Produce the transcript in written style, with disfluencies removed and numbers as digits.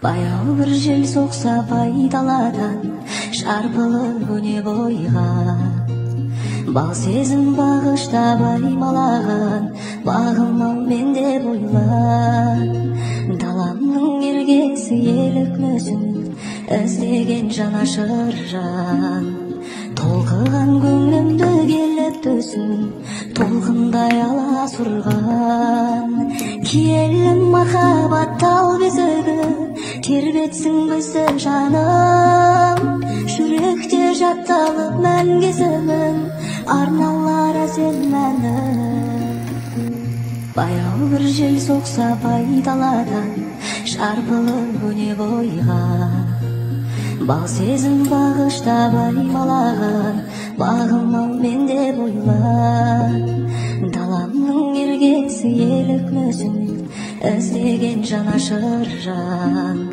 Баяу бір жел соқса пайдаладан шарпылып өне бойға, бал сезім бағыштап аймалаған бағым-ау менде бойла. Даламның ергесі елік мүсін іздеген жанашыр жан, толқыған көңілімді келіп төсін толқындай ала сұрған. Киелі махаббат тал бесігі тербетсің бізді жаным, жүректе жатталып мәңгесімін арналар әсем мәні. Баяу бір жел соқса пайдаладан шарпылып өне бойға, бал сезім бағыштап аймалаған бағым-ау менде бойла. Даламның ергесі елік мүсін іздеген жанашыр жан.